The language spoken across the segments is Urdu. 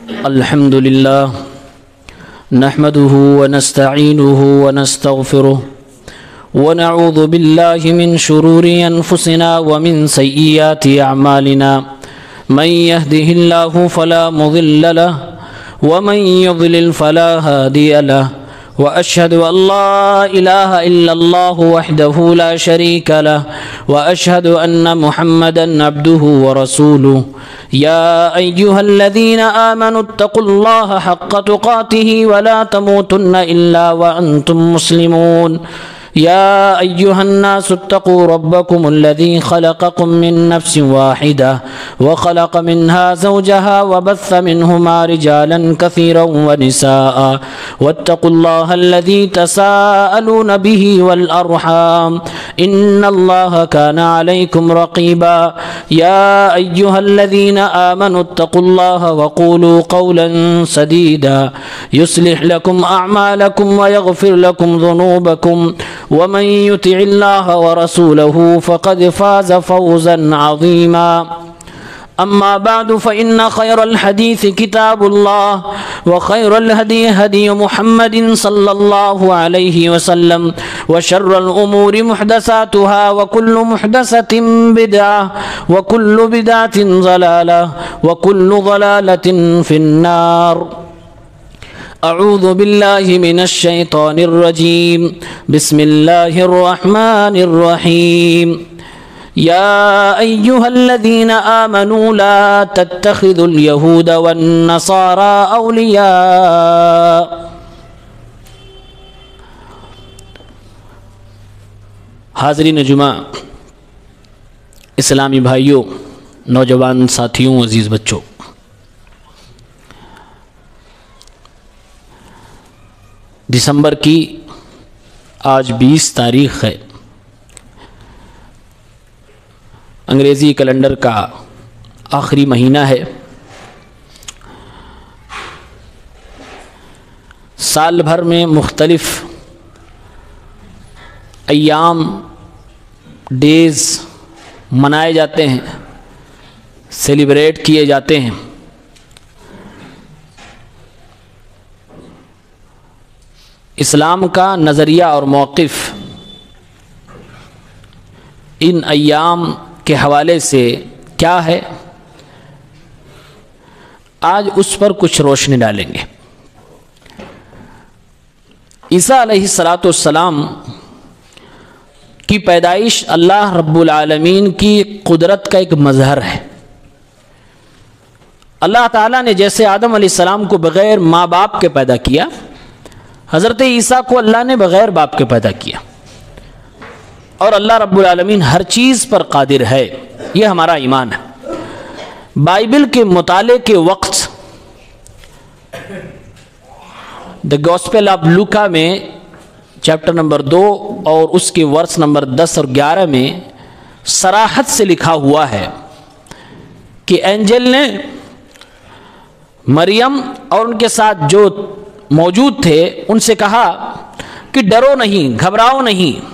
الحمد لله نحمده ونستعينه ونستغفره ونعوذ بالله من شرور أنفسنا ومن سيئات أعمالنا من يهده الله فلا مضل له ومن يضلل فلا هادي له وأشهد أن لا إله إلا الله وحده لا شريك له وأشهد أن محمدا عبده ورسوله يا أيها الذين آمنوا اتقوا الله حق تقاته ولا تموتن إلا وأنتم مسلمون يا أيها الناس اتقوا ربكم الذي خلقكم من نفس واحدة وخلق منها زوجها وبث منهما رجالا كثيرا ونساء واتقوا الله الذي تساءلون به والأرحام إن الله كان عليكم رقيبا يا أيها الذين آمنوا اتقوا الله وقولوا قولا سديدا يصلح لكم أعمالكم ويغفر لكم ذنوبكم ومن يطع الله ورسوله فقد فاز فوزا عظيما أما بعد فإن خير الحديث كتاب الله وخير الهدي هدي محمد صلى الله عليه وسلم وشر الأمور محدثاتها وكل محدثة بدعة وكل بدعة ضلالة وكل ضلالة في النار أعوذ بالله من الشيطان الرجيم بسم الله الرحمن الرحيم يا أيها الذين آمنوا لا تتخذوا اليهود والنصارى أولياء حاضرین جمعہ، اسلامی بھائیوں، نوجوان ساتھیوں، عزیز بچوں، دسمبر کی آج 20 تاریخ ہے، انگریزی کیلنڈر کا آخری مہینہ ہے۔ سال بھر میں مختلف ایام، ڈیز منائے جاتے ہیں، سیلیبریٹ کیے جاتے ہیں۔ اسلام کا نظریہ اور موقف ان ایام کے حوالے سے کیا ہے، آج اس پر کچھ روشنی ڈالیں گے۔ عیسیٰ علیہ السلام کی پیدائش اللہ رب العالمین کی قدرت کا ایک مظہر ہے۔ اللہ تعالیٰ نے جیسے آدم علیہ السلام کو بغیر ماں باپ کے پیدا کیا، حضرت عیسیٰ کو اللہ نے بغیر باپ کے پیدا کیا، اور اللہ رب العالمین ہر چیز پر قادر ہے، یہ ہمارا ایمان ہے۔ بائبل کے مطالعے کے وقت دی گوسپل آف لوکا میں چیپٹر نمبر 2 اور اس کے ورس نمبر 10 اور 11 میں صراحت سے لکھا ہوا ہے کہ اینجل نے مریم اور ان کے ساتھ جو موجود تھے ان سے کہا کہ ڈرو نہیں، گھبراؤ نہیں،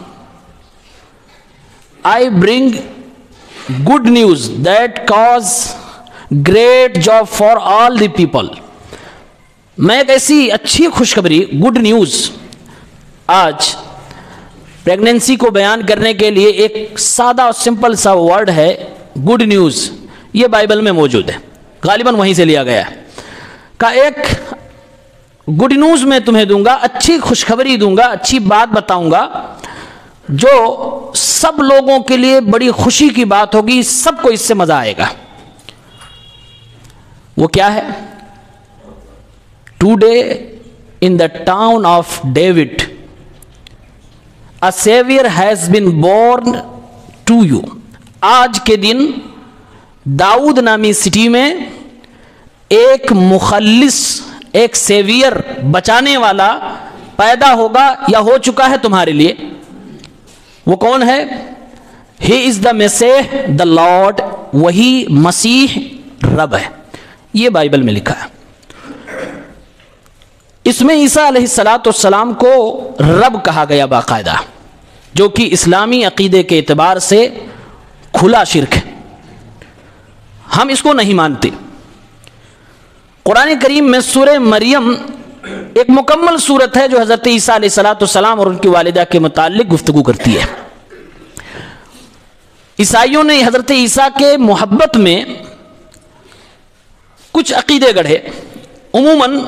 I bring good news that cause great joy for all the people۔ میں ایک ایسی اچھی خوشخبری، گڈ نیوز، آج پریگننسی کو بیان کرنے کے لیے ایک سادہ اور سمپل سا ورڈ ہے گڈ نیوز، یہ بائبل میں موجود ہے، غالباً وہیں سے لیا گیا ہے۔ کا ایک گڈ نیوز میں تمہیں دوں گا، اچھی خوشخبری دوں گا، اچھی بات بتاؤں گا جو سب لوگوں کے لیے بڑی خوشی کی بات ہوگی، سب کو اس سے مزہ آئے گا۔ وہ کیا ہے؟ Today in the town of David a savior has been born to you۔ آج کے دن داؤد نامی سٹی میں ایک مخلص، ایک سیویئر، بچانے والا پیدا ہوگا یا ہو چکا ہے تمہارے لیے۔ وہ کون ہے؟ ہی از دا مسیح دا لارڈ، وہی مسیح رب ہے، یہ بائبل میں لکھا ہے۔ اس میں عیسیٰ علیہ السلام کو رب کہا گیا باقاعدہ، جو کہ اسلامی عقیدے کے اعتبار سے کھلا شرک ہے، ہم اس کو نہیں مانتے۔ قرآن کریم میں سورہ مریم ایک مکمل صورت ہے جو حضرت عیسیٰ علیہ السلام اور ان کی والدہ کے متعلق گفتگو کرتی ہے۔ عیسائیوں نے حضرت عیسیٰ کے محبت میں کچھ عقیدے گڑھے۔ عموماً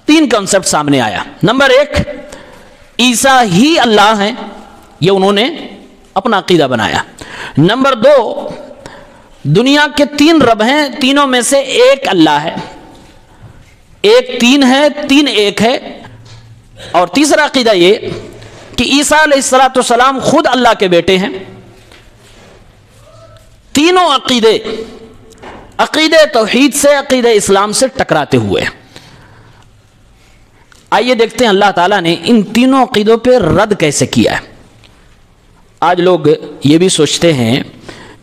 3 کنسپٹ سامنے آیا۔ نمبر 1، عیسیٰ ہی اللہ ہیں، یہ انہوں نے اپنا عقیدہ بنایا۔ نمبر 2، دنیا کے 3 رب ہیں، تینوں میں سے ایک اللہ ہے، ایک 3 ہے، 3 ایک ہے۔ اور تیسرا عقیدہ یہ کہ عیسیٰ علیہ السلام خود اللہ کے بیٹے ہیں۔ تینوں عقیدے توحید سے، عقیدہ اسلام سے ٹکراتے ہوئے۔ آئیے دیکھتے ہیں اللہ تعالیٰ نے ان تینوں عقیدوں پہ رد کیسے کیا ہے۔ آج لوگ یہ بھی سوچتے ہیں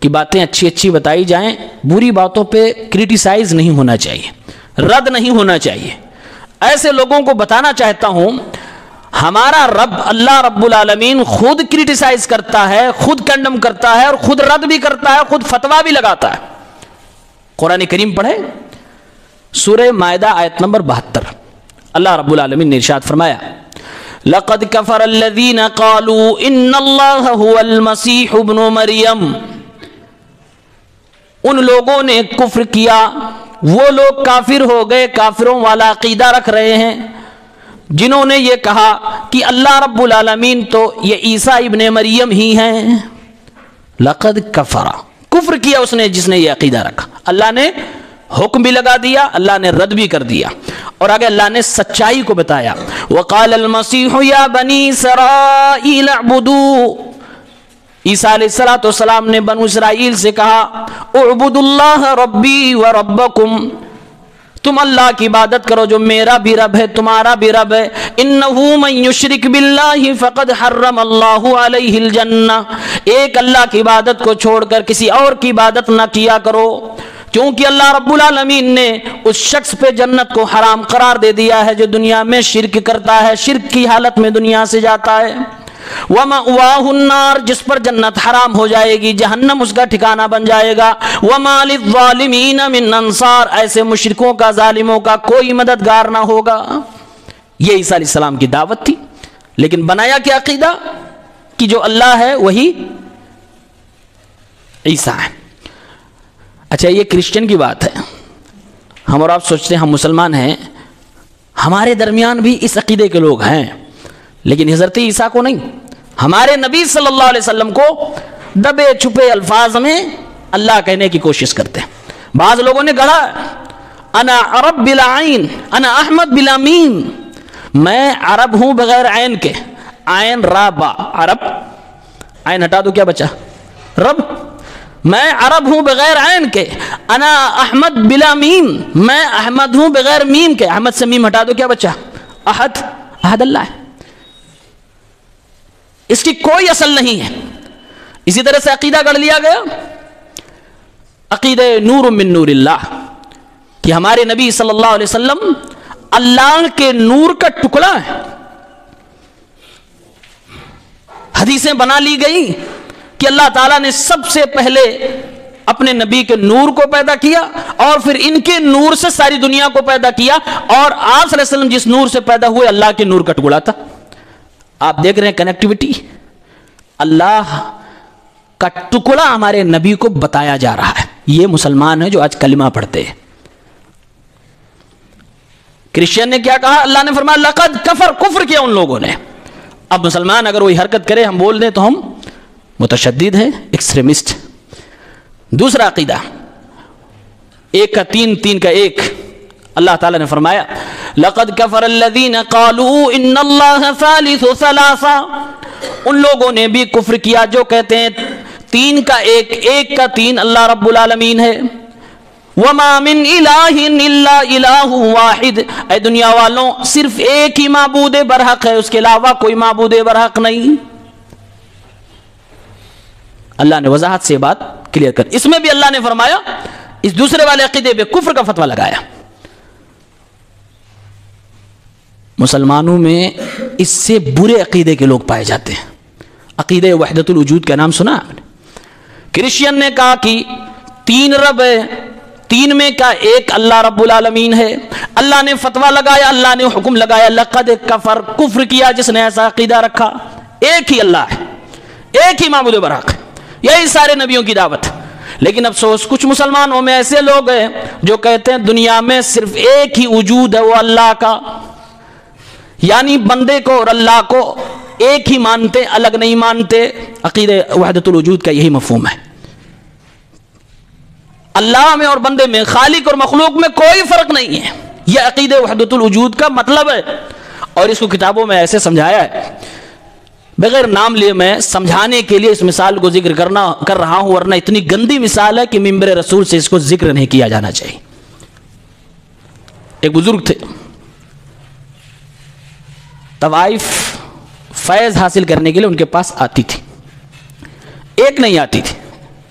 کہ باتیں اچھی اچھی بتائی جائیں، بری باتوں پہ کریٹیسائز نہیں ہونا چاہیے، رد نہیں ہونا چاہیے۔ ایسے لوگوں کو بتانا چاہتا ہوں ہمارا رب اللہ رب العالمین خود کریٹیسائز کرتا ہے، خود کنڈم کرتا ہے، اور خود رد بھی کرتا ہے، خود فتویٰ بھی لگاتا ہے۔ قرآن کریم پڑھے سورہ مائدہ آیت نمبر 72، اللہ رب العالمین نے ارشاد فرمایا لَقَدْ كَفَرَ الَّذِينَ قَالُوا إِنَّ اللَّهَ هُوَ الْمَسِيحُ ابْنُ مَرْيَمَ، ان لوگوں نے کفر کیا، وہ لوگ کافر ہو گئے، کافروں والا عقیدہ رکھ رہے ہیں جنہوں نے یہ کہا کہ اللہ رب العالمین تو یہ عیسیٰ ابن مریم ہی ہیں۔ لقد کفر، کفر کیا اس نے جس نے یہ عقیدہ رکھا۔ اللہ نے حکم بھی لگا دیا، اللہ نے رد بھی کر دیا، اور آگے اللہ نے سچائی کو بتایا۔ وقال المسیح یا بنی اسرائیل اعبدوا، عیسیٰ علیہ السلام نے بنو اسرائیل سے کہا اعبدوا اللہ ربی و ربکم، تم اللہ کی عبادت کرو جو میرا بھی رب ہے تمہارا بھی رب ہے۔ انہ من یشرک باللہ فقد حرم اللہ علیہ الجنہ، ایک اللہ کی عبادت کو چھوڑ کر کسی اور کی عبادت نہ کیا کرو، کیونکہ اللہ رب العالمین نے اس شخص پہ جنت کو حرام قرار دے دیا ہے جو دنیا میں شرک کرتا ہے، شرک کی حالت میں دنیا سے جاتا ہے۔ وَمَأْوَاهُ النَّارُ، جس پر جنت حرام ہو جائے گی، جہنم اس کا ٹھکانہ بن جائے گا۔ وَمَا لِلظَّالِمِينَ مِنْ أَنصَارٍ، ایسے مشرکوں کا، ظالموں کا کوئی مددگار نہ ہوگا۔ یہ عیسیٰ علیہ السلام کی دعوت تھی، لیکن بنایا کیا عقیدہ کہ جو اللہ ہے وہی عیسیٰ ہے۔ اچھا یہ کرسچن کی بات ہے، ہم اور آپ سوچتے ہیں ہم مسلمان ہیں، ہمارے درمیان بھی اس عقیدے کے لوگ ہیں، لیکن حضرت عیسیٰ کو نہیں، ہمارے نبی صلی اللہ علیہ وسلم کو دبے چھپے الفاظ میں اللہ کہنے کی کوشش کرتے ہیں۔ بعض لوگوں نے کہا انا عرب بلا عین، انا احمد بلا میم، میں عرب ہوں بغیر عین کے، عین را با، عرب، عین ہٹا دو کیا بچا؟ رب۔ میں عرب ہوں بغیر عین کے، انا احمد بلا میم، میں احمد ہوں بغیر میم کے، احمد سے میم ہٹا دو کیا بچا؟ احد، احد اللہ ہے، اس کی کوئی اصل نہیں ہے۔ اسی طرح سے عقیدہ گڑھ لیا گیا، عقیدہ نور من نور اللہ، کہ ہمارے نبی صلی اللہ علیہ وسلم اللہ کے نور کا ٹکڑا ہے۔ حدیثیں بنا لی گئی کہ اللہ تعالیٰ نے سب سے پہلے اپنے نبی کے نور کو پیدا کیا اور پھر ان کے نور سے ساری دنیا کو پیدا کیا، اور آپ صلی اللہ علیہ وسلم جس نور سے پیدا ہوئے اللہ کے نور کا ٹکڑا تھا۔ آپ دیکھ رہے ہیں کنیکٹیوٹی، اللہ کا ٹکڑا ہمارے نبی کو بتایا جا رہا ہے۔ یہ مسلمان ہیں جو آج کلمہ پڑھتے ہیں۔ کرسچین نے کیا کہا؟ اللہ نے فرمایا لقد کفر، کفر کیا ان لوگوں نے۔ اب مسلمان اگر وہی حرکت کرے ہم بول دیں تو ہم متشدد ہیں، ایکسٹریمسٹ۔ دوسرا عقیدہ ایک کا تین، تین کا ایک، اللہ تعالیٰ نے فرمایا لقد کفر الذین قالوا ان اللہ ثالث ثلاثہ، ان لوگوں نے بھی کفر کیا جو کہتے ہیں تین کا ایک، ایک کا تین اللہ رب العالمین ہے۔ وما من الہ الا الہ واحد، اے دنیا والوں صرف ایک ہی معبود برحق ہے، اس کے علاوہ کوئی معبود برحق نہیں۔ اللہ نے وضاحت سے بات کلیئر کر، اس میں بھی اللہ نے فرمایا، اس دوسرے والے عقیدے پہ کفر کا فتویٰ لگایا۔ مسلمانوں میں اس سے برے عقیدے کے لوگ پائے جاتے ہیں۔ عقیدہ وحدت الوجود کا نام سنا آپ نے؟ کرسچین نے کہا کہ تین رب ہے، تین میں کا ایک اللہ رب العالمین ہے. اللہ نے فتویٰ لگایا, اللہ نے حکم لگایا, لقد کفر, کفر کیا جس نے ایسا عقیدہ رکھا. ایک ہی اللہ ہے, ایک ہی معبود برحق, یہی سارے نبیوں کی دعوت. لیکن افسوس کچھ مسلمانوں میں ایسے لوگ ہیں جو کہتے ہیں دنیا میں صرف ایک ہی وجود ہے, وہ اللہ کا, یعنی بندے کو اور اللہ کو ایک ہی مانتے, الگ نہیں مانتے. عقیدہ وحدت الوجود کا یہی مفہوم ہے. اللہ میں اور بندے میں, خالق اور مخلوق میں کوئی فرق نہیں ہے. یہ عقیدہ وحدت الوجود کا مطلب ہے, اور اس کو کتابوں میں ایسے سمجھایا ہے. بغیر نام لیے میں سمجھانے کے لیے اس مثال کو ذکر کر رہا ہوں, ورنہ اتنی گندی مثال ہے کہ ممبر رسول سے اس کو ذکر نہیں کیا جانا چاہیے. ایک بزرگ تھے, طوائف فیض حاصل کرنے کے لیے ان کے پاس آتی تھی. ایک نہیں آتی تھی,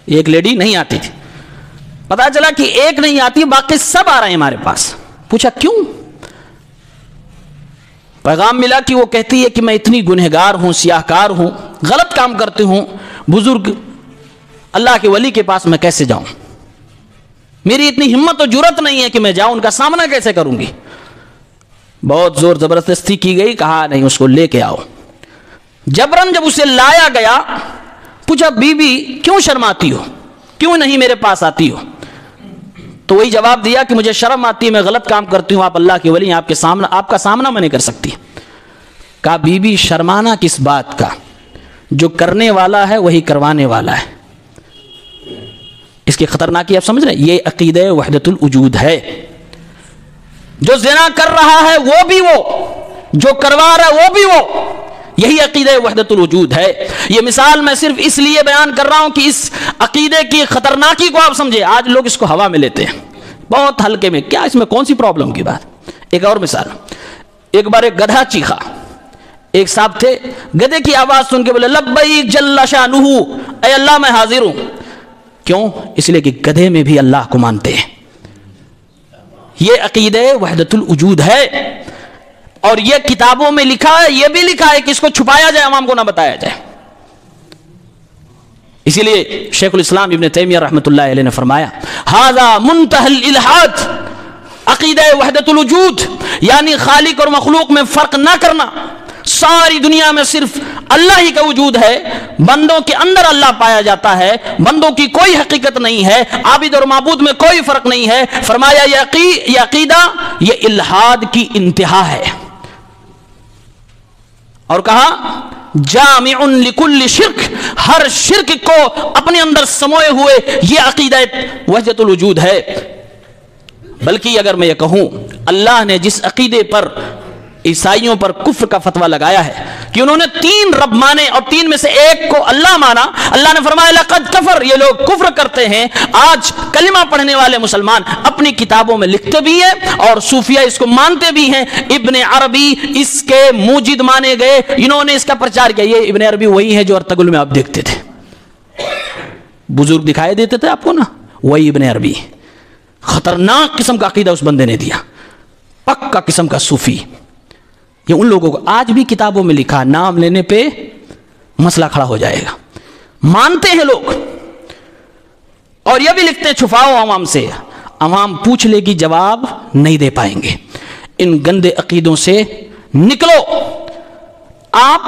ایک لیڈی نہیں آتی تھی. پتا چلا کہ ایک نہیں آتی, باقی سب آ رہے ہیں ہمارے پاس. پوچھا کیوں؟ پیغام ملا کہ وہ کہتی ہے کہ میں اتنی گنہگار ہوں, سیاہ کار ہوں, غلط کام کرتی ہوں, بزرگ اللہ کے ولی کے پاس میں کیسے جاؤں؟ میری اتنی ہمت اور جرت نہیں ہے کہ میں جاؤں, ان کا سامنا کیسے کروں گی؟ بہت زور زبردستی کی گئی, کہا نہیں اس کو لے کے آؤ. جبرن جب اسے لایا گیا, پوچھا بی بی کیوں شرماتی ہو, کیوں نہیں میرے پاس آتی ہو؟ تو وہی جواب دیا کہ مجھے شرم آتی ہے, میں غلط کام کرتی ہوں, آپ اللہ کے ولی ہیں, آپ کا سامنا میں نہیں کر سکتی. کہا بی بی شرمانا کس بات کا, جو کرنے والا ہے وہی کروانے والا ہے. اس کی خطرناکی آپ سمجھ رہے ہیں؟ یہ عقیدہ وحدت الوجود ہے. جو زنا کر رہا ہے وہ بھی وہ, جو کروا رہا ہے وہ بھی وہ, یہی عقیدہ وحدت الوجود ہے. یہ مثال میں صرف اس لیے بیان کر رہا ہوں کہ اس عقیدے کی خطرناکی کو آپ سمجھے. آج لوگ اس کو ہوا میں لیتے ہیں بہت ہلکے میں, کیا اس میں کون سی پرابلم کی بات. ایک اور مثال, ایک بار ایک گدھا چیخا. ایک صاحب تھے, گدھے کی آواز سن کے بولے لبیک جل شانہ, اے اللہ میں حاضر ہوں. کیوں؟ اس لیے کہ گدھے میں بھی اللہ کو مانتے ہیں. یہ عقیدہ وحدت الوجود ہے, اور یہ کتابوں میں لکھا ہے, یہ بھی لکھا ہے کہ اس کو چھپایا جائے, عوام کو نہ بتایا جائے. اسی لیے شیخ الاسلام ابن تیمیہ رحمۃ اللہ علیہ نے فرمایا ھذا منتہی الالحاد, عقیدہ وحدت الوجود یعنی خالق اور مخلوق میں فرق نہ کرنا. ساری دنیا میں صرف اللہ ہی کا وجود ہے, بندوں کے اندر اللہ پایا جاتا ہے, بندوں کی کوئی حقیقت نہیں ہے, عابد اور معبود میں کوئی فرق نہیں ہے. فرمایا یہ عقیدہ یہ الحاد کی انتہا ہے, اور کہا جامع لکل شرک, ہر شرک کو اپنے اندر سموئے ہوئے یہ عقیدہ وحدت الوجود ہے. بلکہ اگر میں یہ کہوں, اللہ نے جس عقیدے پر عیسائیوں پر کفر کا فتویٰ لگایا ہے کہ انہوں نے تین رب مانے اور تین میں سے ایک کو اللہ مانا, اللہ نے فرمایا لقد کفر, یہ لوگ کفر کرتے ہیں. آج کلمہ پڑھنے والے مسلمان اپنی کتابوں میں لکھتے بھی ہیں اور صوفیہ اس کو مانتے بھی ہیں. ابن عربی اس کے موجد مانے گئے, انہوں نے اس کا پرچار کیا. یہ ابن عربی وہی ہے جو ارطغرل میں آپ دیکھتے تھے, بزرگ دکھائی دیتے تھے آپ کو نا, وہی ابن عربی. خطرناک قسم کا عقیدہ اس بندے نے دیا, پکا قسم کا صوفی. یہ ان لوگوں کو آج بھی کتابوں میں لکھا, نام لینے پہ مسئلہ کھڑا ہو جائے گا, مانتے ہیں لوگ. اور یہ بھی لکھتے ہیں چھپاؤ عوام سے, عوام پوچھ لے گی جواب نہیں دے پائیں گے. ان گندے عقیدوں سے نکلو. آپ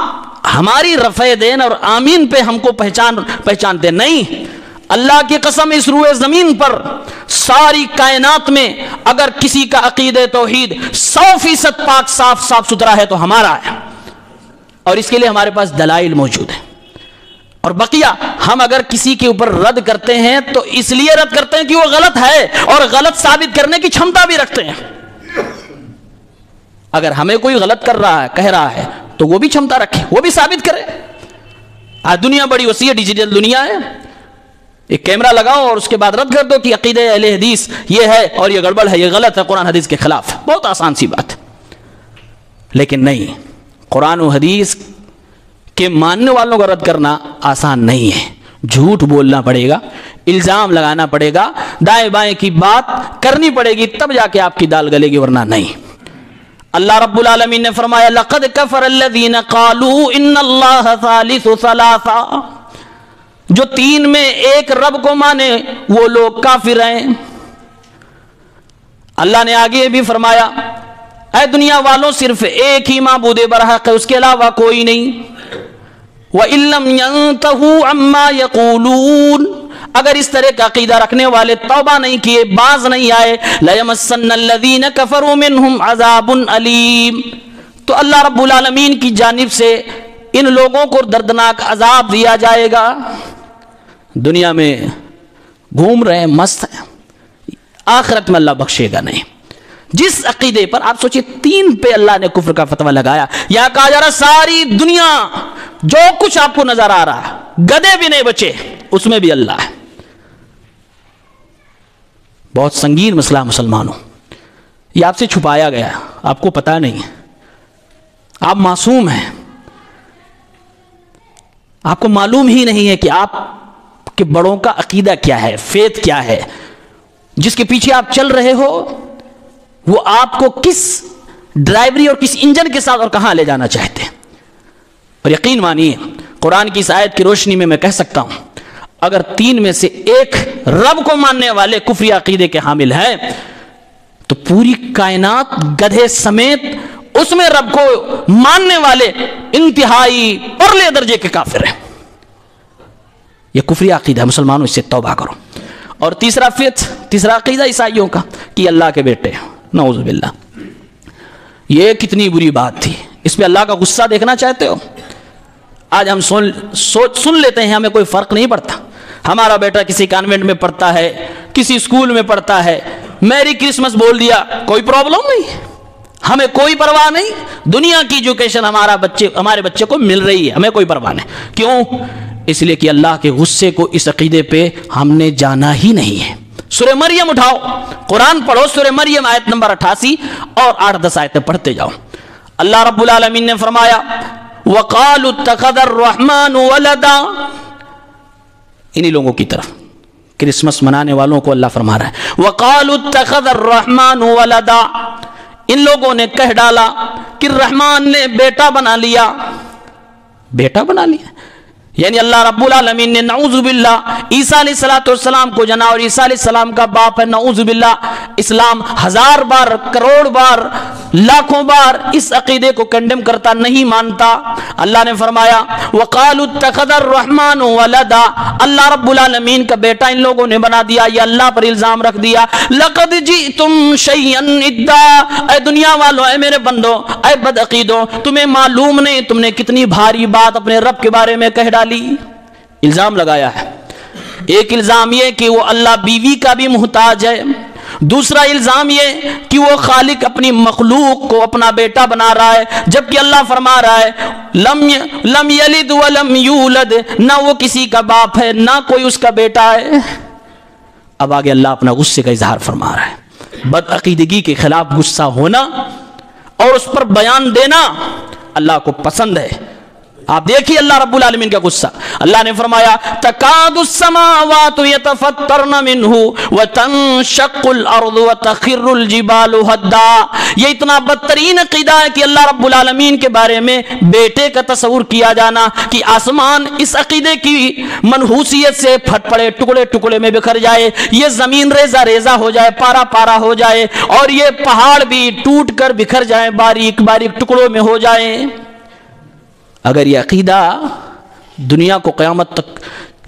ہماری رفع دین اور آمین پہ ہم کو پہچانتے نہیں. اللہ کی قسم اس روئے زمین پر ساری کائنات میں اگر کسی کا عقیدہ توحید 100% پاک صاف ستھرا ہے تو ہمارا ہے, اور اس کے لیے ہمارے پاس دلائل موجود ہیں. اور بقیہ ہم اگر کسی کے اوپر رد کرتے ہیں تو اس لیے رد کرتے ہیں کہ وہ غلط ہے, اور غلط ثابت کرنے کی چھمتا بھی رکھتے ہیں. اگر ہمیں کوئی غلط کر رہا ہے, کہہ رہا ہے, تو وہ بھی چھمتا رکھے, وہ بھی ثابت کرے. آج دنیا بڑی وسیع ہے, ڈیجیٹل دنیا ہے. ایک کیمرہ لگاؤ اور اس کے بعد رد کر دو کہ عقیدہ اہل حدیث یہ ہے اور یہ گڑبڑ ہے, یہ غلط ہے, قرآن حدیث کے خلاف. بہت آسان سی بات. لیکن نہیں, قرآن و حدیث کے ماننے والوں کا رد کرنا آسان نہیں ہے. جھوٹ بولنا پڑے گا, الزام لگانا پڑے گا, دائیں بائیں کی بات کرنی پڑے گی, تب جا کے آپ کی دال گلے گی, ورنہ نہیں. اللہ رب العالمین نے فرمایا لقد کفر الذین قالوا ان اللہ ثالث ثلاثہ, جو تین میں ایک رب کو مانے وہ لوگ کافر ہیں. اللہ نے آگے بھی فرمایا اے دنیا والوں صرف ایک ہی معبود برحق ہے، اس کے علاوہ کوئی نہیں. وَإِن لَّمْ يَنْتَهُوا عَمَّا يَقُولُونَ، اگر اس طرح کا عقیدہ رکھنے والے توبہ نہیں کیے، باز نہیں آئے، لَيَمَسَّنَّ الَّذِينَ كَفَرُوا مِنْهُمْ عَذَابٌ أَلِيمٌ، تو اللہ رب العالمین کی جانب سے ان لوگوں کو دردناک عذاب دیا جائے گا. دنیا میں گھوم رہے ہیں، مست ہیں، آخرت میں اللہ بخشے گا نہیں. جس عقیدے پر آپ سوچئے 3 پہ اللہ نے کفر کا فتویٰ لگایا. یا کہا جا رہا ساری دنیا جو کچھ آپ کو نظر آ رہا ہے، گدھے بھی نہیں بچے، اس میں بھی اللہ ہے. بہت سنگین مسئلہ مسلمانوں، یہ آپ سے چھپایا گیا، آپ کو پتہ نہیں ہے، آپ معصوم ہیں، آپ کو معلوم ہی نہیں ہے کہ آپ کے بڑوں کا عقیدہ کیا ہے، فیت کیا ہے، جس کے پیچھے آپ چل رہے ہو وہ آپ کو کس ڈرائیوری اور کس انجن کے ساتھ اور کہاں لے جانا چاہتے ہیں. اور یقین مانیے قرآن کی اس آیت کی روشنی میں کہہ سکتا ہوں، اگر 3 میں سے ایک رب کو ماننے والے کفری عقیدے کے حامل ہیں تو پوری کائنات گدھے سمیت اس میں رب کو ماننے والے انتہائی پرلے درجے کے کافر ہیں. یہ کفری عقیدہ ہے، مسلمانوں اس سے توبہ کرو. اور تیسرا عقیدہ عیسائیوں کا کہ اللہ کے بیٹے، نعوذ باللہ. یہ کتنی بری بات تھی، اس پہ اللہ کا غصہ دیکھنا چاہتے ہو؟ آج ہم سن لیتے ہیں، ہمیں کوئی فرق نہیں پڑتا. ہمارا بیٹا کسی کانوینٹ میں پڑھتا ہے، کسی اسکول میں پڑھتا ہے، میری کرسمس بول دیا، کوئی پرابلم نہیں، ہمیں کوئی پرواہ نہیں. دنیا کی ایجوکیشن ہمارے بچے کو مل رہی ہے، ہمیں کوئی پرواہ نہیں. کیوں؟ اس لیے کہ اللہ کے غصے کو اس عقیدے پہ ہم نے جانا ہی نہیں ہے. سورہ مریم اٹھاؤ، قرآن پڑھو، سورہ مریم آیت نمبر 88 اور 8-10 آیتیں پڑھتے جاؤ. اللہ رب العالمین نے فرمایا وَقَالُوا اتَّخَذَ الرَّحْمَنُ وَلَدًا، انہی لوگوں کی طرف کرسمس منانے والوں کو اللہ فرما رہا ہے وَقَالُوا اتَّخَذَ الرَّحْمَنُ وَلَدًا، ان لوگوں نے کہہ ڈالا کہ رحمان نے بیٹا بنا لیا. بیٹا بنا لیا یعنی اللہ رب العالمین نے نعوذ باللہ عیسیٰ علیہ السلام کو جنا، اور عیسیٰ علیہ السلام کا باپ ہے، نعوذ باللہ. اسلام 1000 بار، کروڑ بار، لاکھوں بار اس عقیدے کو کنڈم کرتا، نہیں مانتا. اللہ نے فرمایا وَقَالُوا اتَّخَذَ الرَّحْمَنُ وَلَدًا، اللہ رب العالمین کا بیٹا ان لوگوں نے بنا دیا، یہ اللہ پر الزام رکھ دیا. لَقَدْ جِئْتُمْ شَيْئًا إِدًّا، اے دنیا والوں، اے میرے بندوں، اے بد عقیدوں، تمہیں معلوم نہیں تم نے کتنی بھاری بات اپنے رب کے بارے میں کہہ ڈالی. الزام لگایا ہے. ایک الزام یہ کہ وہ اللہ بیوی کا بھی محتاج ہے، دوسرا الزام یہ کہ وہ خالق اپنی مخلوق کو اپنا بیٹا بنا رہا ہے، جبکہ اللہ فرما رہا ہے لم یلد ولم یولد، نہ وہ کسی کا باپ ہے نہ کوئی اس کا بیٹا ہے. اب آگے اللہ اپنا غصے کا اظہار فرما رہا ہے. بد عقیدگی کے خلاف غصہ ہونا اور اس پر بیان دینا اللہ کو پسند ہے. آپ دیکھیے اللہ رب العالمین کا غصہ. اللہ نے فرمایا تکاد السماوات یتفطرن منہ وتنشق الارض وتخر الجبال ہدا. یہ اتنا بدترین عقیدہ ہے کہ اللہ رب العالمین کے بارے میں بیٹے کا تصور کیا جانا کہ آسمان اس عقیدے کی منحوسیت سے پھٹ پڑے، ٹکڑے ٹکڑے میں بکھر جائے، یہ زمین ریزہ ریزہ ہو جائے، پارا پارا ہو جائے، اور یہ پہاڑ بھی ٹوٹ کر بکھر جائیں، باریک باریک ٹکڑوں میں ہو جائیں. اگر یہ عقیدہ دنیا کو قیامت تک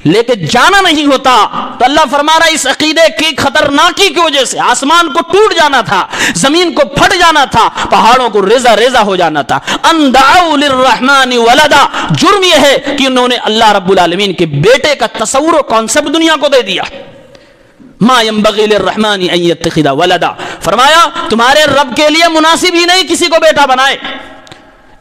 لے کے جانا نہیں ہوتا تو اللہ فرما رہا ہے اس عقیدے کی خطرناکی کی وجہ سے آسمان کو ٹوٹ جانا تھا، زمین کو پھٹ جانا تھا، پہاڑوں کو ریزہ ریزہ ہو جانا تھا. ان دعوا للرحمن ولدا، جرم یہ ہے کہ انہوں نے اللہ رب العالمین کے بیٹے کا تصور و کانسیپٹ دنیا کو دے دیا. ما ينبغي للرحمن ان يتخذ ولدا، فرمایا تمہارے رب کے لیے مناسب ہی نہیں کسی کو بیٹا بنائے.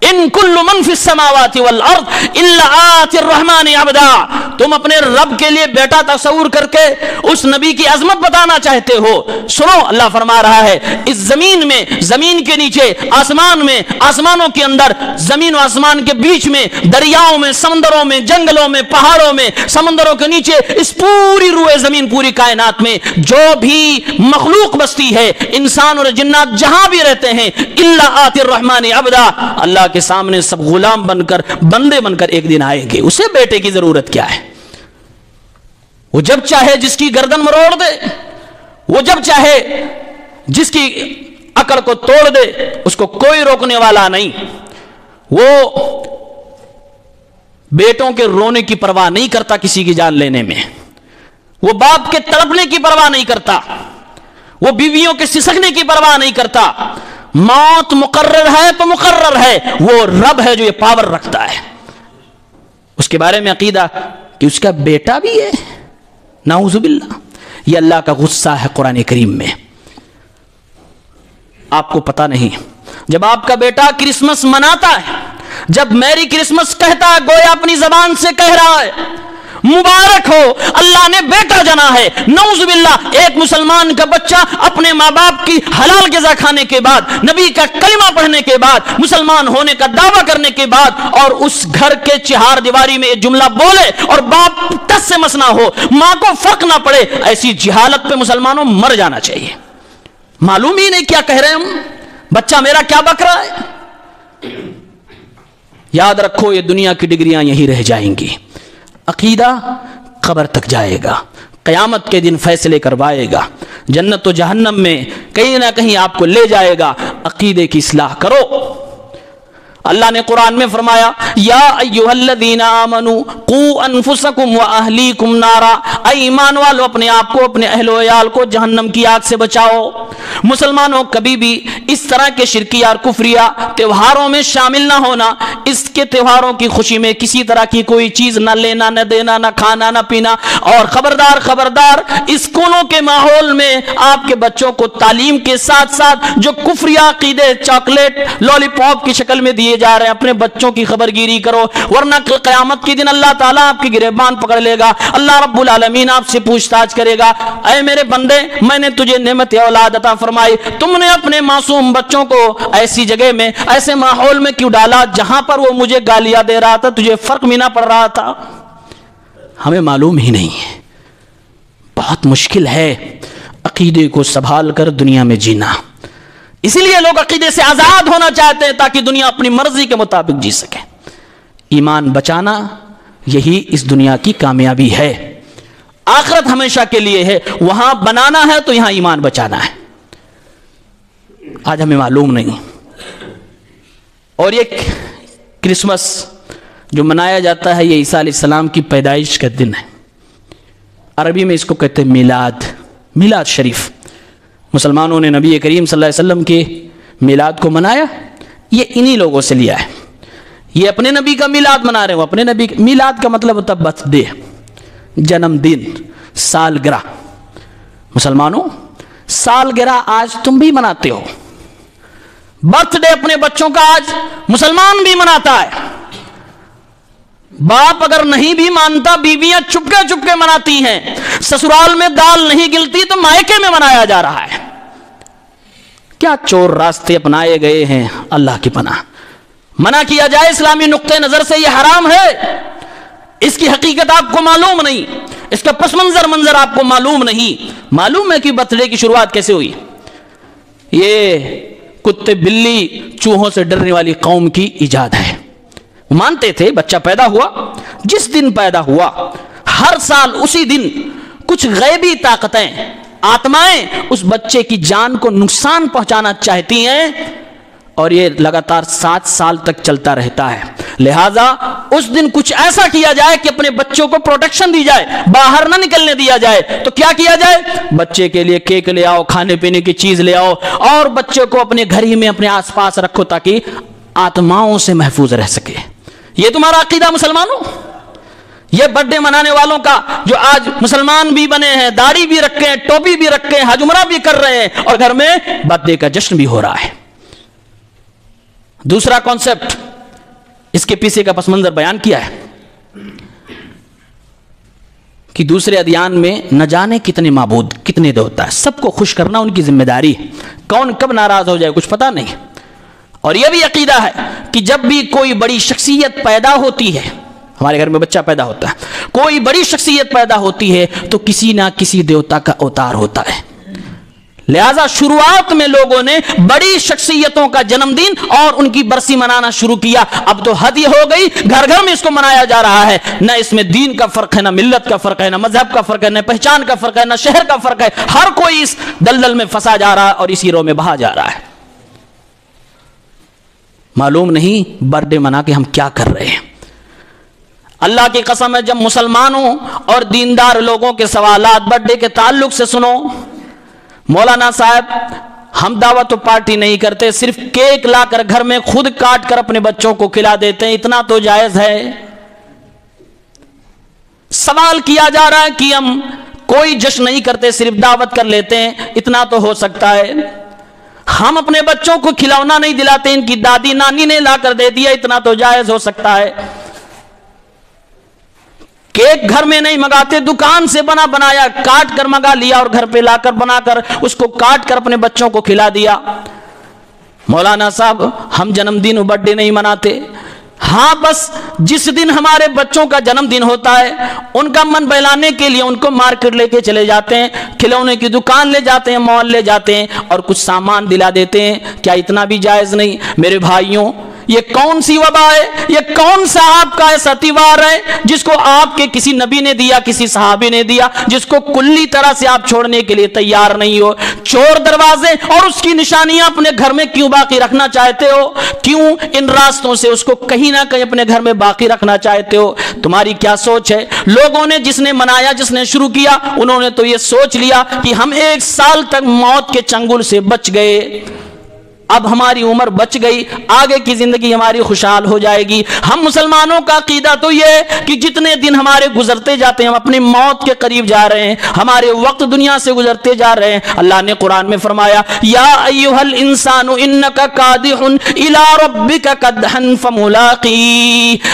ان کل من فی السماوات والارض الا آتی الرحمن عبدا. تم اپنے رب کے لیے بیٹا تصور کر کے اس نبی کی عظمت بتانا چاہتے ہو. سنو اللہ فرما رہا ہے اس زمین میں، زمین کے نیچے، آسمان میں، آسمانوں کے اندر، زمین و آسمان کے بیچ میں، دریاؤں میں، سمندروں میں، جنگلوں میں، پہاڑوں میں، سمندروں کے نیچے، اس پوری روئے زمین، پوری کائنات میں جو بھی مخلوق بستی ہے، انسان اور جنات جہاں بھی رہتے ہیں، الا آتی الرحمن عبدا، اللہ کے سامنے سب غلام بن کر، بندے بن کر ایک دن آئیں گے. اسے بیٹے کی ضرورت کیا ہے؟ وہ جب چاہے جس کی گردن مروڑ دے، وہ جب چاہے جس کی عقل کو توڑ دے اس کو کوئی روکنے والا نہیں. وہ بیٹوں کے رونے کی پرواہ نہیں کرتا کسی کی جان لینے میں, وہ باپ کے تڑپنے کی پرواہ نہیں کرتا, وہ بیویوں کے سسکنے کی پرواہ نہیں کرتا. موت مقرر ہے تو مقرر ہے, وہ رب ہے جو یہ پاور رکھتا ہے. اس کے بارے میں عقیدہ کہ اس کا بیٹا بھی ہے, نعوذ باللہ, یہ اللہ کا غصہ ہے قرآن کریم میں. آپ کو پتا نہیں, جب آپ کا بیٹا کرسمس مناتا ہے, جب میری کرسمس کہتا ہے, گویا اپنی زبان سے کہہ رہا ہے مبارک ہو اللہ نے بیٹا جنا ہے. نعوذ باللہ, ایک مسلمان کا بچہ اپنے ماں باپ کی حلال غذا کھانے کے بعد, نبی کا کلمہ پڑھنے کے بعد, مسلمان ہونے کا دعویٰ کرنے کے بعد, اور اس گھر کے چہار دیواری میں یہ جملہ بولے اور باپ ٹس سے مس نہ ہو, ماں کو فرق نہ پڑے, ایسی جہالت پہ مسلمانوں مر جانا چاہیے. معلوم ہی نہیں کیا کہہ رہے ہم, بچہ میرا کیا بک رہا ہے. یاد رکھو یہ دنیا کی ڈگریاں یہیں رہ جائیں گی, عقیدہ قبر تک جائے گا, قیامت کے دن فیصلے کروائے گا, جنت و جہنم میں کہیں نہ کہیں آپ کو لے جائے گا. عقیدے کی اصلاح کرو. اللہ نے قرآن میں فرمایا یا ایھا الذین آمنوا قوا انفسکم واہلیکم نارا, اے ایمان والو اپنے آپ کو, اپنے اہل و عیال کو جہنم کی آگ سے بچاؤ. مسلمانوں کبھی بھی اس طرح کے شرکیہ اور کفریہ تہواروں میں شامل نہ ہونا. اس کے تہواروں کی خوشی میں کسی طرح کی کوئی چیز نہ لینا, نہ دینا, نہ کھانا, نہ پینا. اور خبردار خبردار, اسکولوں کے ماحول میں آپ کے بچوں کو تعلیم کے ساتھ ساتھ جو کفریہ عقیدے چاکلیٹ لالی پاپ کی شکل میں دیے جا رہے ہیں, اپنے بچوں کی خبر گیری کرو, ورنہ قیامت کے دن اللہ تعالیٰ آپ کی گریبان پکڑ لے گا. اللہ رب العالمین آپ سے پوچھ تاچھ کرے گا, اے میرے بندے میں نے تجھے نعمت اولاد عطا فرمائی, تم نے اپنے معصوم بچوں کو ایسی جگہ میں, ایسے ماحول میں کیوں ڈالا جہاں پر وہ مجھے گالیاں دے رہا تھا, تجھے فرق بھی نہ پڑ رہا تھا. ہمیں معلوم ہی نہیں ہے. بہت مشکل ہے عقیدے کو سنبھال کر دنیا میں جینا. اسی لیے لوگ عقیدے سے آزاد ہونا چاہتے ہیں تاکہ دنیا اپنی مرضی کے مطابق جی سکے. ایمان بچانا یہی اس دنیا کی کامیابی ہے. آخرت ہمیشہ کے لیے ہے, وہاں بنانا ہے تو یہاں ایمان بچانا ہے. آج ہمیں معلوم نہیں. اور یہ کرسمس جو منایا جاتا ہے یہ عیسیٰ علیہ السلام کی پیدائش کا دن ہے. عربی میں اس کو کہتے ہیں میلاد, میلاد شریف. مسلمانوں نے نبی کریم صلی اللہ علیہ وسلم کے میلاد کو منایا, یہ انہی لوگوں سے لیا ہے. یہ اپنے نبی کا میلاد منا رہے ہو. اپنے نبی میلاد کا مطلب ہوتا ہے برتھ ڈے, جنم دن, سالگرہ. مسلمانوں سالگرہ آج تم بھی مناتے ہو. برتھ ڈے اپنے بچوں کا آج مسلمان بھی مناتا ہے. باپ اگر نہیں بھی مانتا, بیویاں چپکے چپکے مناتی ہیں. سسرال میں دال نہیں گلتی تو مائکے میں منایا جا رہا ہے. کیا چور راستے اپنائے گئے ہیں, اللہ کی پناہ. منع کیا جائے اسلامی نقطہ نظر سے یہ حرام ہے. اس کی حقیقت آپ کو معلوم نہیں, اس کا پس منظر آپ کو معلوم نہیں. معلوم ہے کہ برتھ ڈے کی شروعات کیسے ہوئی. یہ کتے بلی چوہوں سے ڈرنے والی قوم کی ایجاد ہے. مانتے تھے بچہ پیدا ہوا, جس دن پیدا ہوا ہر سال اسی دن کچھ غیبی طاقتیں, آتمائیں اس بچے کی جان کو نقصان پہنچانا چاہتی ہیں, اور یہ لگاتار 7 سال تک چلتا رہتا ہے. لہذا اس دن کچھ ایسا کیا جائے کہ اپنے بچوں کو پروٹیکشن دی جائے, باہر نہ نکلنے دیا جائے. تو کیا کیا جائے, بچے کے لیے کیک لے آؤ, کھانے پینے کی چیز لے آؤ, اور بچے کو اپنے گھر ہی میں اپنے آس پاس رکھو تاکہ آتماؤں سے محفوظ رہ سکے. یہ تمہارا عقیدہ مسلمانوں. یہ برتھ ڈے منانے والوں کا جو آج مسلمان بھی بنے ہیں, داڑھی بھی رکھے ہیں, ٹوپی بھی رکھے ہیں, حج عمرہ بھی کر رہے ہیں, اور گھر میں برتھ ڈے کا جشن بھی ہو رہا ہے. دوسرا کانسیپٹ, اس کے پیچھے کا پس منظر بیان کیا ہے کہ دوسرے ادیان میں نہ جانے کتنے معبود, کتنے دیوتا ہے. سب کو خوش کرنا ان کی ذمہ داری ہے. کون کب ناراض ہو جائے کچھ پتا نہیں. اور یہ بھی عقیدہ ہے کہ جب بھی کوئی بڑی شخصیت پیدا ہوتی ہے, ہمارے گھر میں بچہ پیدا ہوتا ہے, کوئی بڑی شخصیت پیدا ہوتی ہے تو کسی نہ کسی دیوتا کا اوتار ہوتا ہے. لہذا شروعات میں لوگوں نے بڑی شخصیتوں کا جنم دن اور ان کی برسی منانا شروع کیا. اب تو حد یہ ہو گئی, گھر گھر میں اس کو منایا جا رہا ہے. نہ اس میں دین کا فرق ہے, نہ ملت کا فرق ہے, نہ مذہب کا فرق ہے, نہ پہچان کا فرق ہے, نہ شہر کا فرق ہے. ہر کوئی اس دلدل میں پھنسا جا رہا ہے اور اسی رو میں بہا جا رہا ہے. معلوم نہیں برتھ ڈے منا کے ہم کیا کر رہے ہیں. اللہ کی قسم ہے, جب مسلمانوں اور دیندار لوگوں کے سوالات برتھ ڈے کے تعلق سے سنو, مولانا صاحب ہم دعوت و پارٹی نہیں کرتے, صرف کیک لا کر گھر میں خود کاٹ کر اپنے بچوں کو کھلا دیتے ہیں, اتنا تو جائز ہے. سوال کیا جا رہا ہے کہ ہم کوئی جشن نہیں کرتے, صرف دعوت کر لیتے ہیں, اتنا تو ہو سکتا ہے. ہم اپنے بچوں کو کھلونا نہیں دلاتے, ان کی دادی نانی نے لا کر دے دیا, اتنا تو جائز ہو سکتا ہے. کیک گھر میں نہیں منگاتے, دکان سے بنا بنایا کاٹ کر منگا لیا اور گھر پہ لا کر بنا کر اس کو کاٹ کر اپنے بچوں کو کھلا دیا. مولانا صاحب ہم جنم دن و برتھ ڈے نہیں مناتے. ہاں بس جس دن ہمارے بچوں کا جنم دن ہوتا ہے ان کا من بہلانے کے لیے ان کو مارکیٹ لے کے چلے جاتے ہیں, کھلونے کی دکان لے جاتے ہیں, مال لے جاتے ہیں اور کچھ سامان دلا دیتے ہیں. کیا اتنا بھی جائز نہیں؟ میرے بھائیوں, یہ کون سی وبا ہے, یہ کون سا آپ کا ایسا تیوار ہے جس کو آپ کے کسی نبی نے دیا, کسی صحابی نے دیا, جس کو کلی طرح سے آپ چھوڑنے کے لیے تیار نہیں ہو؟ چور دروازے اور اس کی نشانیاں اپنے گھر میں کیوں باقی رکھنا چاہتے ہو؟ کیوں ان راستوں سے اس کو کہیں نہ کہیں اپنے گھر میں باقی رکھنا چاہتے ہو؟ تمہاری کیا سوچ ہے؟ لوگوں نے, جس نے منایا, جس نے شروع کیا, انہوں نے تو یہ سوچ لیا کہ ہم 1 سال تک موت کے چنگل سے بچ گئے, اب ہماری عمر بچ گئی, آگے کی زندگی ہماری خوشحال ہو جائے گی. ہم مسلمانوں کا عقیدہ تو یہ کہ جتنے دن ہمارے گزرتے جاتے ہیں ہم اپنی موت کے قریب جا رہے ہیں, ہمارے وقت دنیا سے گزرتے جا رہے ہیں. اللہ نے قرآن میں فرمایا, یا ایھا الانسان انک کادح الی ربک کدحا فملاقی.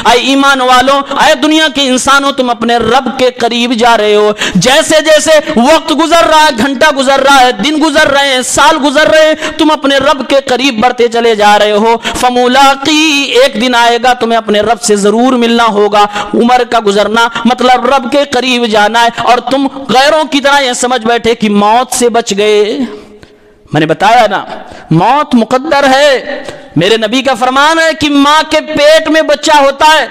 اے ایمان والو, اے دنیا کے انسانوں, تم اپنے رب کے قریب جا رہے ہو. جیسے جیسے وقت گزر رہا ہے, گھنٹہ گزر رہا ہے, دن گزر رہے ہیں, سال گزر رہے ہیں, تم اپنے رب کے قریب بڑھتے چلے جا رہے ہو. فملاقی, ایک دن آئے گا تمہیں اپنے رب سے ضرور ملنا ہوگا. عمر کا گزرنا مطلب رب کے قریب جانا ہے, اور تم غیروں کی طرح یہ سمجھ بیٹھے کہ موت سے بچ گئے. میں نے بتایا نا, موت مقدر ہے. میرے نبی کا فرمان ہے کہ ماں کے پیٹ میں بچہ ہوتا ہے,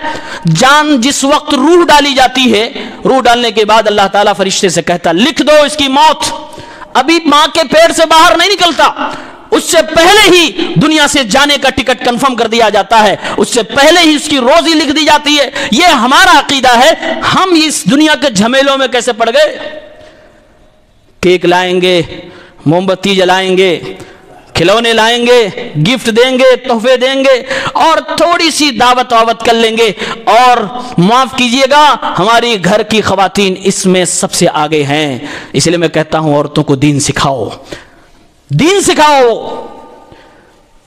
جان جس وقت روح ڈالی جاتی ہے, روح ڈالنے کے بعد اللہ تعالیٰ فرشتے سے کہتا لکھ دو اس کی موت. ابھی ماں کے پیٹ سے باہر نہیں نکلتا, اس سے پہلے ہی دنیا سے جانے کا ٹکٹ کنفرم کر دیا جاتا ہے, اس سے پہلے ہی اس کی روزی لکھ دی جاتی ہے. یہ ہمارا عقیدہ ہے. ہم اس دنیا کے جھمیلوں میں کیسے پڑ گئے؟ کیک لائیں گے, موم بتی جلائیں گے, کھلونے لائیں گے, گفٹ دیں گے, تحفے دیں گے, اور تھوڑی سی دعوت کر لیں گے. اور معاف کیجئے گا, ہماری گھر کی خواتین اس میں سب سے آگے ہیں. اس لیے میں کہتا ہوں عورتوں کو دین سکھاؤ, دین سکھاؤ.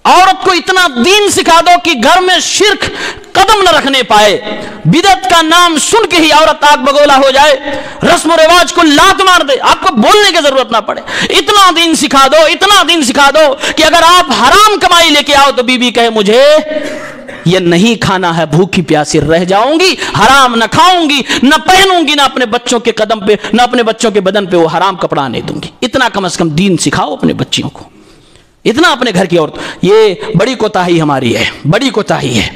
عورت کو اتنا دین سکھا دو کہ گھر میں شرک قدم نہ رکھنے پائے, بدعت کا نام سن کے ہی عورت آگ بگولا ہو جائے, رسم و رواج کو لات مار دے, آپ کو بولنے کی ضرورت نہ پڑے. اتنا دین سکھا دو, اتنا دین سکھا دو کہ اگر آپ حرام کمائی لے کے آؤ تو بی بی کہے مجھے یہ نہیں کھانا ہے, بھوکی پیاسی رہ جاؤں گی, حرام نہ کھاؤں گی, نہ پہنوں گی, نہ اپنے بچوں کے قدم پہ, نہ اپنے بچوں کے بدن پہ وہ حرام کپڑا نہیں دوں گی. اتنا کم از کم دین سکھاؤ اپنے بچیوں کو, اتنا اپنے گھر کی عورت. یہ بڑی کوتاہی ہماری ہے, بڑی کوتاہی ہے.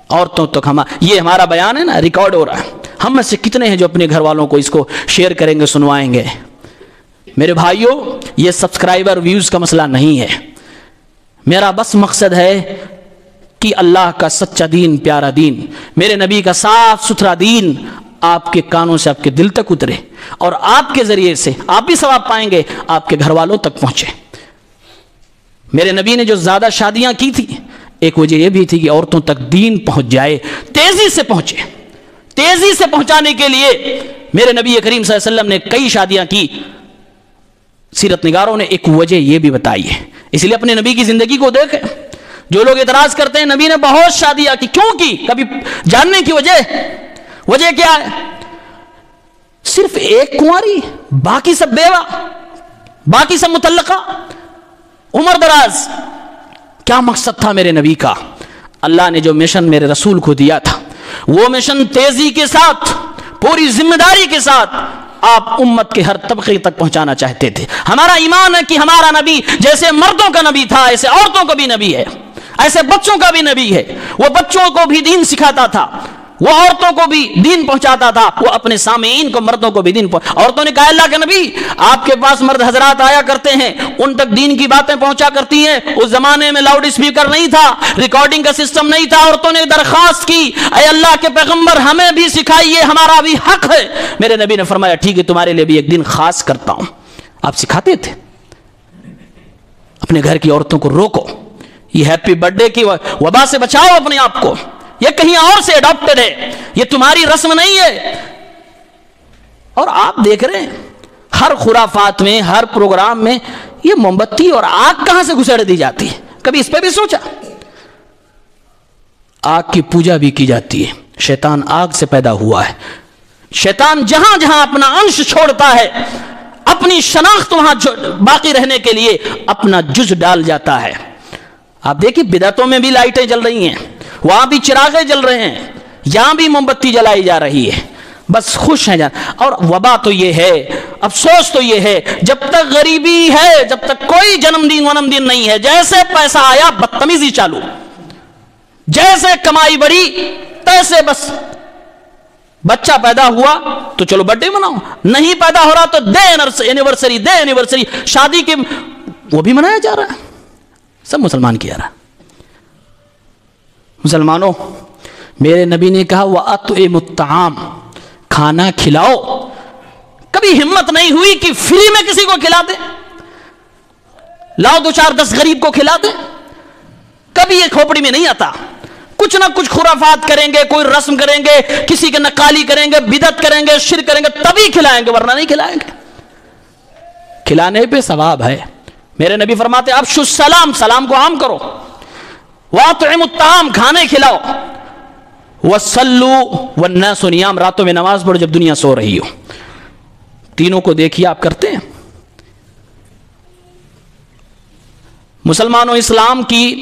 عورتوں تک یہ ہمارا بیان ہے نا, ریکارڈ ہو رہا ہے. ہم میں سے کتنے ہیں جو اپنے گھر والوں کو اس کو شیئر کریں گے, سنوائیں گے؟ میرے بھائیوں, یہ سبسکرائبر ویوز کا مسئلہ نہیں ہے. میرا بس مقصد ہے کہ اللہ کا سچا دین, پیارا دین, میرے نبی کا صاف ستھرا دین آپ کے کانوں سے آپ کے دل تک اترے, اور آپ کے ذریعے سے آپ بھی ثواب پائیں گے, آپ کے گھر والوں تک پہنچے. میرے نبی نے جو زیادہ شادیاں کی تھی, ایک وجہ یہ بھی تھی کہ عورتوں تک دین پہنچ جائے, تیزی سے پہنچے. تیزی سے پہنچانے کے لیے میرے نبی کریم صلی اللہ علیہ وسلم نے کئی شادیاں کی. سیرت نگاروں نے ایک وجہ یہ بھی بتائی ہے, اس لیے اپنے نبی کی زندگی کو دیکھیں. جو لوگ اعتراض کرتے ہیں نبی نے بہت شادیاں کی, کیوں کی؟ کبھی جاننے کی وجہ کیا ہے؟ صرف ایک کنواری, باقی سب بیوہ, باقی سب مطلقہ, عمر دراز. کیا مقصد تھا میرے نبی کا؟ اللہ نے جو مشن میرے رسول کو دیا تھا, وہ مشن تیزی کے ساتھ, پوری ذمہ داری کے ساتھ آپ امت کے ہر طبقے تک پہنچانا چاہتے تھے۔ ہمارا ایمان ہے کہ ہمارا نبی جیسے مردوں کا نبی تھا ایسے عورتوں کا بھی نبی ہے، ایسے بچوں کا بھی نبی ہے۔ وہ بچوں کو بھی دین سکھاتا تھا، وہ عورتوں کو بھی دین پہنچاتا تھا، وہ اپنے سامعین کو مردوں کو بھی دین عورتوں نے کہا اللہ کے نبی آپ کے پاس مرد حضرات آیا کرتے ہیں، ان تک دین کی باتیں پہنچا کرتی ہیں۔ اس زمانے میں لاؤڈ اسپیکر نہیں تھا، ریکارڈنگ کا سسٹم نہیں تھا۔ عورتوں نے درخواست کی اے اللہ کے پیغمبر ہمیں بھی سکھائیے، ہمارا بھی حق ہے۔ میرے نبی نے فرمایا ٹھیک ہے تمہارے لیے بھی ایک دن خاص کرتا ہوں۔ آپ سکھاتے تھے اپنے گھر کی عورتوں کو روکو، یہ ہیپی برتھ ڈے کی وبا سے بچاؤ اپنے آپ کو، یہ کہیں اور سے اڈاپٹڈ ہے، یہ تمہاری رسم نہیں ہے۔ اور آپ دیکھ رہے ہیں ہر خرافات میں، ہر پروگرام میں یہ موم بتی اور آگ کہاں سے گھسیڑ دی جاتی ہے؟ کبھی اس پہ بھی سوچا؟ آگ کی پوجا بھی کی جاتی ہے، شیطان آگ سے پیدا ہوا ہے۔ شیطان جہاں جہاں اپنا انش چھوڑتا ہے، اپنی شناخت وہاں باقی رہنے کے لیے اپنا جز ڈال جاتا ہے۔ آپ دیکھیں بدعتوں میں بھی لائٹیں جل رہی ہیں، وہاں بھی چراغیں جل رہے ہیں، یہاں بھی موم بتی جلائی جا رہی ہے، بس خوش ہیں جان۔ اور وبا تو یہ ہے، افسوس تو یہ ہے، جب تک غریبی ہے، جب تک کوئی جنم دن نہیں ہے، جیسے پیسہ آیا بدتمیزی چالو، جیسے کمائی بڑھی تیسے بس بچہ پیدا ہوا تو چلو برتھ ڈے مناؤ، نہیں پیدا ہو رہا تو دے اینیورسری، شادی کے وہ بھی منایا جا رہا ہے، سب مسلمان کیا رہا۔ مسلمانوں میرے نبی نے کہا وَأَطْعِمُ الطَّعَامَ، کھانا کھلاؤ۔ کبھی ہمت نہیں ہوئی کہ فری میں کسی کو کھلا دے، لاؤ 2-4-10 غریب کو کھلا دے، کبھی یہ کھوپڑی میں نہیں آتا۔ کچھ نہ کچھ خرافات کریں گے، کوئی رسم کریں گے، کسی کے نقالی کریں گے، بدعت کریں گے، شرک کریں گے، تبھی کھلائیں گے، ورنہ نہیں کھلائیں گے۔ کھلانے پہ ثواب ہے۔ میرے نبی فرماتے افشوا السلام، سلام کو عام کرو، وَأَطْعِمُوا الطَّعَامَ، کھانے کھلاؤ، وَصَلُّوا وَالنَّاسُ نِيَامٌ، راتوں میں نماز پڑھو جب دنیا سو رہی ہو۔ تینوں کو دیکھیے آپ کرتے ہیں۔ مسلمانوں اسلام کی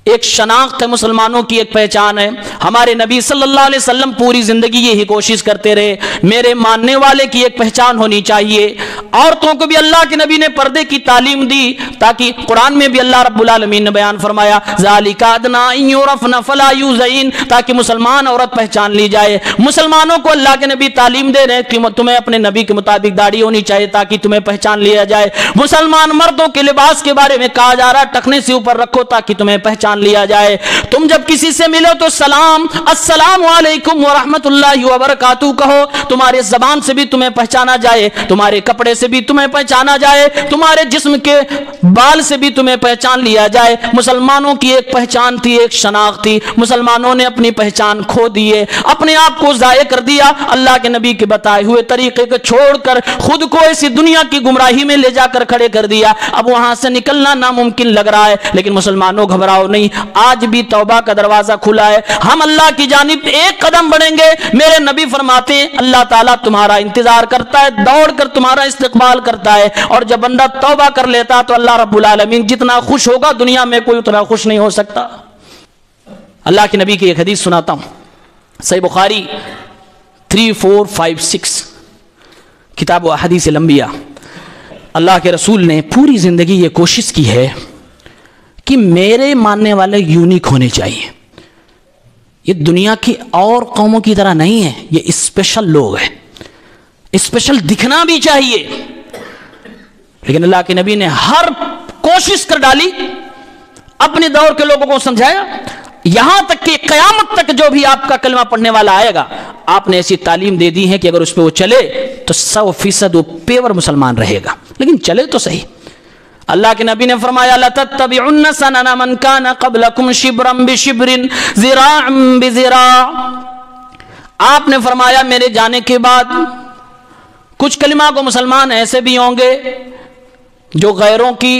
ایک شناخت ہے، مسلمانوں کی ایک پہچان ہے۔ ہمارے نبی صلی اللہ علیہ وسلم پوری زندگی یہی کوشش کرتے رہے میرے ماننے والے کی ایک پہچان ہونی چاہیے۔ عورتوں کو بھی اللہ کے نبی نے پردے کی تعلیم دی، تاکہ قرآن میں بھی اللہ رب العالمین نے بیان فرمایا ذَلِكَ أَدْنَىٰ أَن يُعْرَفْنَ فَلَا يُؤْذَيْنَ، تاکہ مسلمان عورت پہچان لی جائے۔ مسلمانوں کو اللہ کے نبی تعلیم دے رہے کہ تمہیں اپنے نبی کے مطابق داڑھی ہونی چاہیے تاکہ تمہیں پہچان لیا جائے۔ مسلمان مردوں کے لباس کے بارے میں کہا جا رہا ہے ٹخنے سے اوپر رکھو تاکہ تمہیں پہچان لیا جائے۔ تم جب کسی سے ملو تو سلام، السلام علیکم ورحمت اللہ وبرکاتہ کہو، تمہارے زبان سے بھی تمہیں پہچانا جائے، تمہارے کپڑے سے بھی تمہیں پہچانا جائے، تمہارے جسم کے بال سے بھی تمہیں پہچان لیا جائے۔ مسلمانوں کی ایک پہچان تھی، ایک شناخت تھی۔ مسلمانوں نے اپنی پہچان کھو دیے، اپنے آپ کو ضائع کر دیا، اللہ کے نبی کے بتائے ہوئے طریقے کو چھوڑ کر خود کو ایسی دنیا کی گمراہی میں لے جا کر کھڑے کر دیا۔ اب وہاں سے نکلنا ناممکن لگ رہا ہے، لیکن مسلمانوں گھبراؤ نہیں، آج بھی توبہ کا دروازہ کھلا ہے، ہم اللہ کی جانب ایک قدم بڑھیں گے۔ میرے نبی فرماتے ہیں اللہ تعالیٰ تمہارا انتظار کرتا ہے، دوڑ کر تمہارا استقبال کرتا ہے، اور جب بندہ توبہ کر لیتا تو اللہ رب العالمین جتنا خوش ہوگا دنیا میں کوئی اتنا خوش نہیں ہو سکتا۔ اللہ کے نبی کی ایک حدیث سناتا ہوں، صحیح بخاری 3456 کتاب و احادیث الانبیاء۔ اللہ کے رسول نے پوری زندگی یہ کوشش کی ہے کہ میرے ماننے والے یونیک ہونے چاہیے، یہ دنیا کی اور قوموں کی طرح نہیں ہے، یہ اسپیشل لوگ ہیں، اسپیشل دکھنا بھی چاہیے۔ لیکن اللہ کے نبی نے ہر کوشش کر ڈالی، اپنے دور کے لوگوں کو سمجھایا، یہاں تک کہ قیامت تک جو بھی آپ کا کلمہ پڑھنے والا آئے گا آپ نے ایسی تعلیم دے دی ہے کہ اگر اس پہ وہ چلے تو 100% وہ پیور مسلمان رہے گا، لیکن چلے تو صحیح۔ اللہ کے نبی نے فرمایا لَتَتَّبِعُنَّ سَنَنَ مَنْ كَانَ قَبْلَكُمْ شِبْرًا بِشِبْرٍ ذِرَاعًا بِذِرَاعٍ۔ آپ نے فرمایا میرے جانے کے بعد کچھ کلمہ کو مسلمان ایسے بھی ہوں گے جو غیروں کی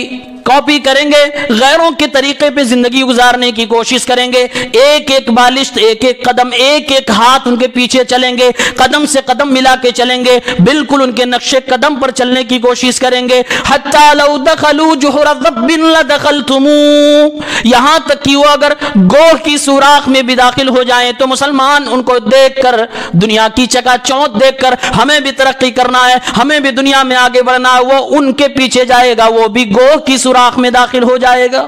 کاپی کریں گے، غیروں کے طریقے پہ زندگی گزارنے کی کوشش کریں گے، ایک ایک بالشت، ایک ایک قدم، ایک ایک ہاتھ ان کے پیچھے چلیں گے، قدم سے قدم ملا کے چلیں گے، بالکل ان کے نقش قدم پر چلنے کی کوشش کریں گے۔ حتی لو دخلوا جحر ضب لدخلتموہ، یہاں تک کہ وہ اگر گوہ کی سوراخ میں بھی داخل ہو جائیں تو مسلمان ان کو دیکھ کر، دنیا کی چکا چوند دیکھ کر، ہمیں بھی ترقی کرنا ہے، ہمیں بھی دنیا میں آگے بڑھنا ہے، وہ ان کے پیچھے جائے گا، وہ بھی گوہ کی سوراخ میں داخل ہو جائے گا۔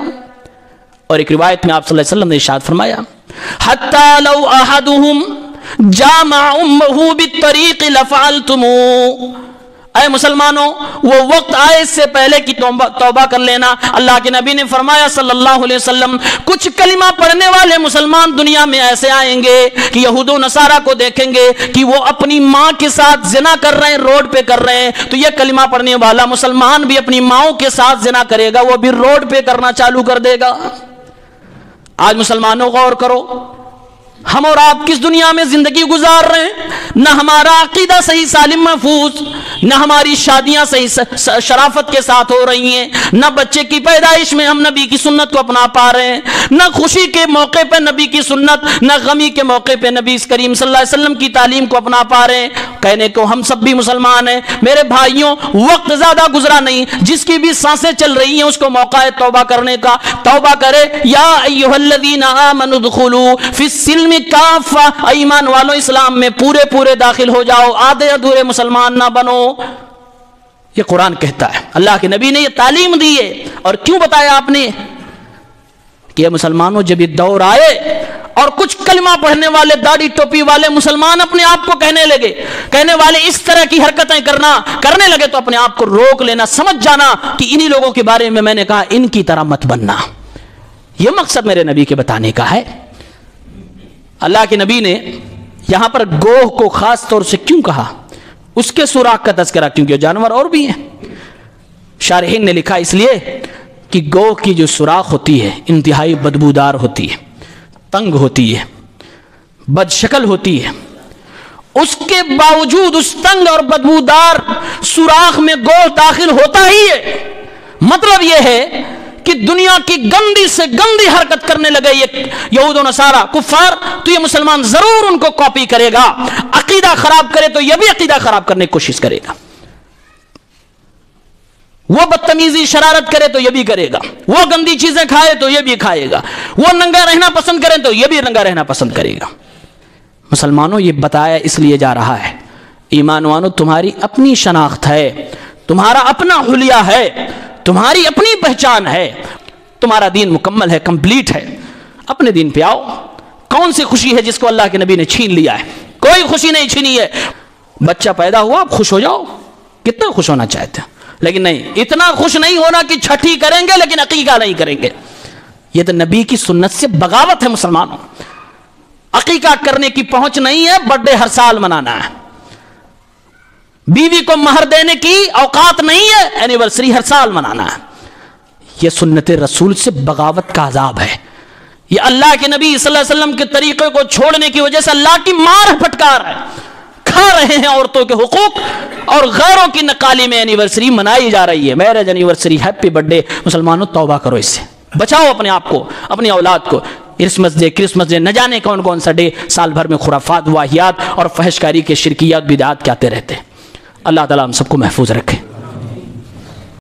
اور ایک روایت میں آپ صلی اللہ علیہ وسلم نے ارشاد فرمایا حتی لو احدهم جامع امه بالطریق لفعلتموہ، اے مسلمانوں وہ وقت آئے اس سے پہلے کی توبہ کر لینا۔ اللہ کے نبی نے فرمایا صلی اللہ علیہ وسلم، کچھ کلمہ پڑھنے والے مسلمان دنیا میں ایسے آئیں گے کہ یہود و نصارہ کو دیکھیں گے کہ وہ اپنی ماں کے ساتھ زنا کر رہے ہیں، روڈ پہ کر رہے ہیں، تو یہ کلمہ پڑھنے والا مسلمان بھی اپنی ماؤں کے ساتھ زنا کرے گا، وہ بھی روڈ پہ کرنا چالو کر دے گا۔ آج مسلمانوں غور کرو، ہم اور آپ کس دنیا میں زندگی گزار رہے ہیں؟ نہ ہمارا عقیدہ صحیح سالم محفوظ، نہ ہماری شادیاں صحیح شرافت کے ساتھ ہو رہی ہیں، نہ بچے کی پیدائش میں ہم نبی کی سنت کو اپنا پا رہے ہیں، نہ خوشی کے موقع پہ نبی کی سنت، نہ غمی کے موقع پہ نبی کریم صلی اللہ علیہ وسلم کی تعلیم کو اپنا پا رہے ہیں۔ کہنے کو ہم سب بھی مسلمان ہیں، میرے بھائیوں وقت زیادہ گزرا نہیں، جس کی بھی سانسیں چل رہی ہیں اس کو موقع ہے توبہ کرنے کا، توبہ کرے۔ یا ایھا الذین آمنوا ادخلوا فی السلم کافہ، ایمان والو اسلام میں پورے داخل ہو جاؤ، آدھے ادھورے مسلمان نہ بنو۔ یہ قرآن کہتا ہے، اللہ کے نبی نے یہ تعلیم دی ہے۔ اور کیوں بتایا آپ نے کہ مسلمانوں جب یہ دور آئے اور کچھ کلمہ پڑھنے والے داڑھی ٹوپی والے مسلمان اپنے آپ کو کہنے والے اس طرح کی حرکتیں کرنے لگے تو اپنے آپ کو روک لینا، سمجھ جانا کہ انہی لوگوں کے بارے میں نے کہا ان کی طرح مت بننا۔ یہ مقصد میرے نبی کے بتانے کا ہے۔ اللہ کے نبی نے یہاں پر گوہ کو خاص طور سے کیوں کہا؟ اس کے سوراخ کا تذکرہ، کیونکہ جانور اور بھی ہیں۔ شارحین نے لکھا اس لیے کہ گوہ کی جو سوراخ ہوتی ہے انتہائی بدبودار ہوتی ہے، تنگ ہوتی ہے، بد شکل ہوتی ہے، اس کے باوجود اس تنگ اور بدبودار سوراخ میں گوہ داخل ہوتا ہی ہے۔ مطلب یہ ہے کہ دنیا کی گندی سے گندی حرکت کرنے لگے یہ یہود و نصارہ کفار تو یہ مسلمان ضرور ان کو کاپی کرے گا، عقیدہ خراب کرے تو یہ بھی عقیدہ خراب کرنے کی کوشش کرے گا، وہ بدتمیزی شرارت کرے تو یہ بھی کرے گا، وہ گندی چیزیں کھائے تو یہ بھی کھائے گا، وہ ننگا رہنا پسند کرے تو یہ بھی ننگا رہنا پسند کرے گا۔ مسلمانوں یہ بتایا اس لیے جا رہا ہے، ایمان وانو تمہاری اپنی شناخت ہے، تمہارا اپنا حلیہ ہے، تمہاری اپنی پہچان ہے، تمہارا دین مکمل ہے، کمپلیٹ ہے، اپنے دین پہ آؤ۔ کون سی خوشی ہے جس کو اللہ کے نبی نے چھین لیا ہے؟ کوئی خوشی نہیں چھینی ہے۔ بچہ پیدا ہوا آپ خوش ہو جاؤ، کتنا خوش ہونا چاہتے ہیں، لیکن نہیں، اتنا خوش نہیں ہونا کہ چھٹی کریں گے لیکن عقیقہ نہیں کریں گے۔ یہ تو نبی کی سنت سے بغاوت ہے۔ مسلمانوں عقیقہ کرنے کی پہنچ نہیں ہے، برتھ ڈے ہر سال منانا ہے، بیوی کو مہر دینے کی اوقات نہیں ہے، اینیورسری ہر سال منانا ہے۔ یہ سنت رسول سے بغاوت کا عذاب ہے۔ یہ اللہ کے نبی صلی اللہ علیہ وسلم کے طریقے کو چھوڑنے کی وجہ سے اللہ کی مار پھٹکار ہے۔ کھا رہے ہیں عورتوں کے حقوق اور غیروں کی نقالی میں اینیورسری منائی جا رہی ہے، marriage anniversary, happy birth day. مسلمانوں توبہ کرو، اس سے بچاؤ اپنے آپ کو، اپنی اولاد کو۔ کرسمس ڈے، نہ جانے کون سا ڈے سال بھر میں خرافات، واہیات اور فحش کاری کے شرکیات بدعات کے آتے رہتے ہیں۔ اللہ تعالیٰ ہم سب کو محفوظ رکھے۔